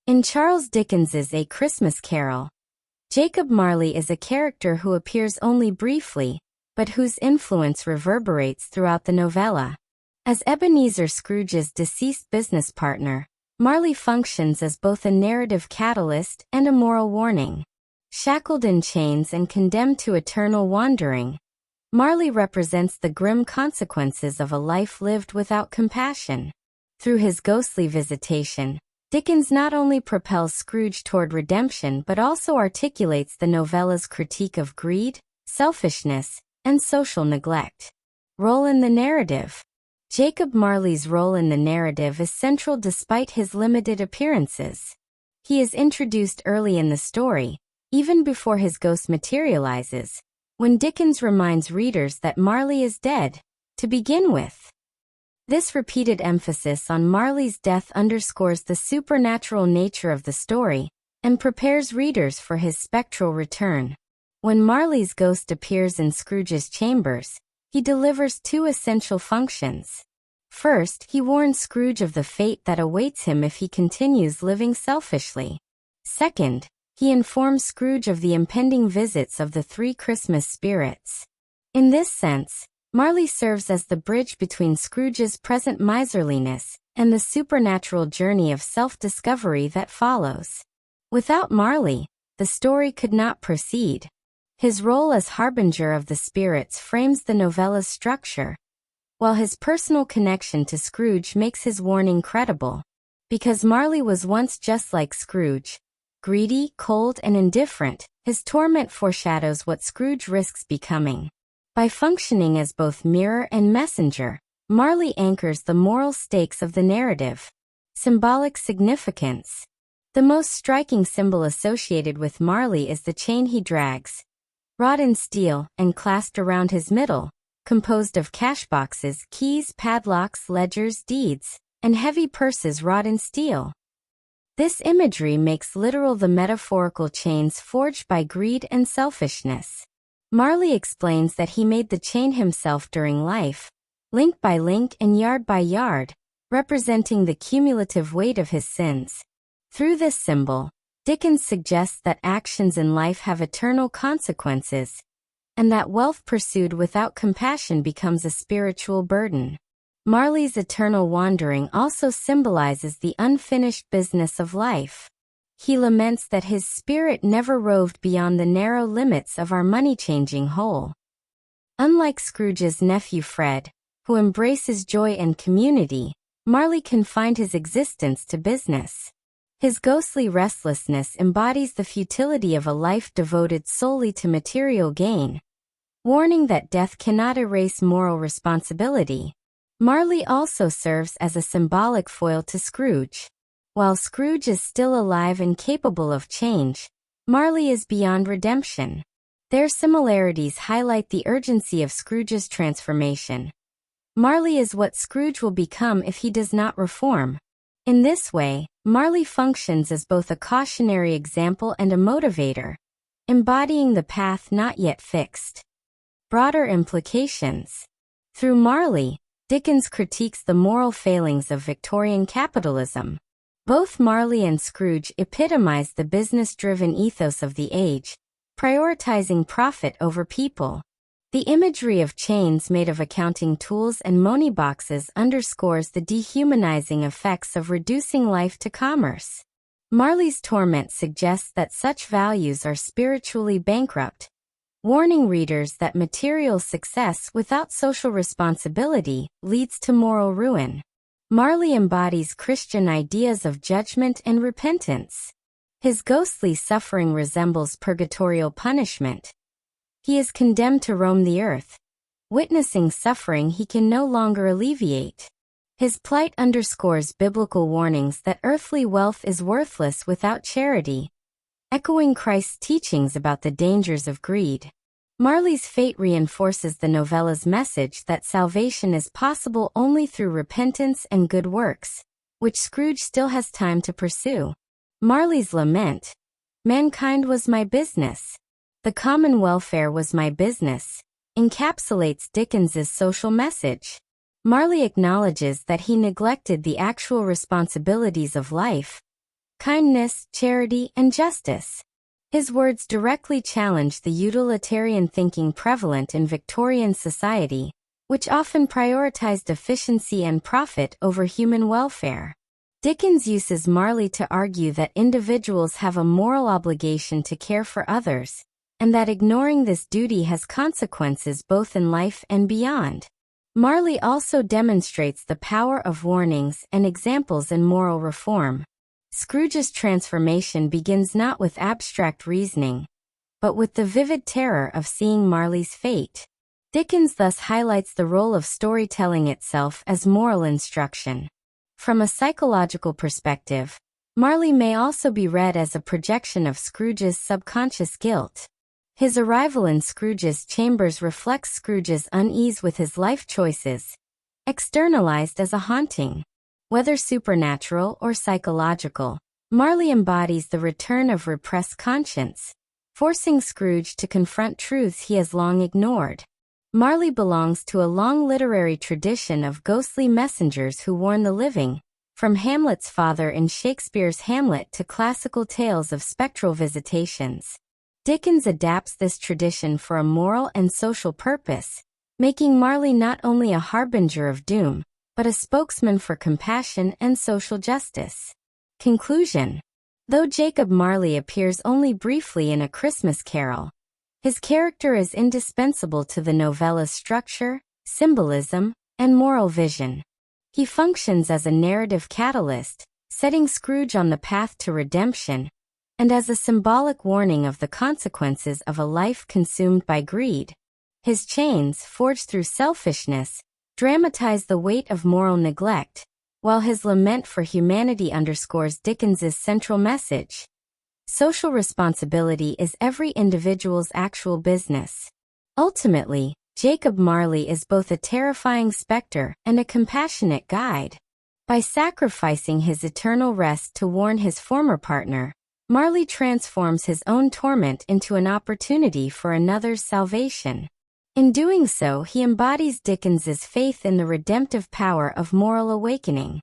In Charles Dickens's A Christmas Carol, Jacob Marley is a character who appears only briefly, but whose influence reverberates throughout the novella. As Ebenezer Scrooge's deceased business partner, Marley functions as both a narrative catalyst and a moral warning. Shackled in chains and condemned to eternal wandering, Marley represents the grim consequences of a life lived without compassion. Through his ghostly visitation, Dickens not only propels Scrooge toward redemption but also articulates the novella's critique of greed, selfishness, and social neglect. Role in the narrative. Jacob Marley's role in the narrative is central despite his limited appearances. He is introduced early in the story, even before his ghost materializes, when Dickens reminds readers that Marley is dead, to begin with. This repeated emphasis on Marley's death underscores the supernatural nature of the story and prepares readers for his spectral return. When Marley's ghost appears in Scrooge's chambers, he delivers two essential functions. First, he warns Scrooge of the fate that awaits him if he continues living selfishly. Second, he informs Scrooge of the impending visits of the three Christmas spirits. In this sense, Marley serves as the bridge between Scrooge's present miserliness and the supernatural journey of self-discovery that follows. Without Marley, the story could not proceed. His role as harbinger of the spirits frames the novella's structure, while his personal connection to Scrooge makes his warning credible. Because Marley was once just like Scrooge, greedy, cold, and indifferent, his torment foreshadows what Scrooge risks becoming. By functioning as both mirror and messenger, Marley anchors the moral stakes of the narrative. Symbolic significance. The most striking symbol associated with Marley is the chain he drags, wrought in steel and clasped around his middle, composed of cash boxes, keys, padlocks, ledgers, deeds, and heavy purses wrought in steel. This imagery makes literal the metaphorical chains forged by greed and selfishness. Marley explains that he made the chain himself during life, link by link and yard by yard, representing the cumulative weight of his sins. Through this symbol, Dickens suggests that actions in life have eternal consequences, and that wealth pursued without compassion becomes a spiritual burden. Marley's eternal wandering also symbolizes the unfinished business of life. He laments that his spirit never roved beyond the narrow limits of our money-changing hole. Unlike Scrooge's nephew Fred, who embraces joy and community, Marley confined his existence to business. His ghostly restlessness embodies the futility of a life devoted solely to material gain, warning that death cannot erase moral responsibility. Marley also serves as a symbolic foil to Scrooge. While Scrooge is still alive and capable of change, Marley is beyond redemption. Their similarities highlight the urgency of Scrooge's transformation. Marley is what Scrooge will become if he does not reform. In this way, Marley functions as both a cautionary example and a motivator, embodying the path not yet fixed. Broader implications. Through Marley, Dickens critiques the moral failings of Victorian capitalism. Both Marley and Scrooge epitomize the business-driven ethos of the age, prioritizing profit over people. The imagery of chains made of accounting tools and money boxes underscores the dehumanizing effects of reducing life to commerce. Marley's torment suggests that such values are spiritually bankrupt, warning readers that material success without social responsibility leads to moral ruin. Marley embodies Christian ideas of judgment and repentance. His ghostly suffering resembles purgatorial punishment. He is condemned to roam the earth, witnessing suffering he can no longer alleviate. His plight underscores biblical warnings that earthly wealth is worthless without charity, echoing Christ's teachings about the dangers of greed. Marley's fate reinforces the novella's message that salvation is possible only through repentance and good works, which Scrooge still has time to pursue. Marley's lament, "Mankind was my business. The common welfare was my business," encapsulates Dickens's social message. Marley acknowledges that he neglected the actual responsibilities of life, kindness, charity, and justice. His words directly challenge the utilitarian thinking prevalent in Victorian society, which often prioritized efficiency and profit over human welfare. Dickens uses Marley to argue that individuals have a moral obligation to care for others, and that ignoring this duty has consequences both in life and beyond. Marley also demonstrates the power of warnings and examples in moral reform. Scrooge's transformation begins not with abstract reasoning, but with the vivid terror of seeing Marley's fate. Dickens thus highlights the role of storytelling itself as moral instruction. From a psychological perspective, Marley may also be read as a projection of Scrooge's subconscious guilt. His arrival in Scrooge's chambers reflects Scrooge's unease with his life choices, externalized as a haunting. Whether supernatural or psychological, Marley embodies the return of repressed conscience, forcing Scrooge to confront truths he has long ignored. Marley belongs to a long literary tradition of ghostly messengers who warn the living, from Hamlet's father in Shakespeare's Hamlet to classical tales of spectral visitations. Dickens adapts this tradition for a moral and social purpose, making Marley not only a harbinger of doom, but a spokesman for compassion and social justice. Conclusion. Though Jacob Marley appears only briefly in A Christmas Carol, his character is indispensable to the novella's structure, symbolism, and moral vision. He functions as a narrative catalyst, setting Scrooge on the path to redemption, and as a symbolic warning of the consequences of a life consumed by greed. His chains, forged through selfishness, dramatize the weight of moral neglect, while his lament for humanity underscores Dickens's central message. Social responsibility is every individual's actual business. Ultimately, Jacob Marley is both a terrifying specter and a compassionate guide. By sacrificing his eternal rest to warn his former partner, Marley transforms his own torment into an opportunity for another's salvation. In doing so, he embodies Dickens's faith in the redemptive power of moral awakening.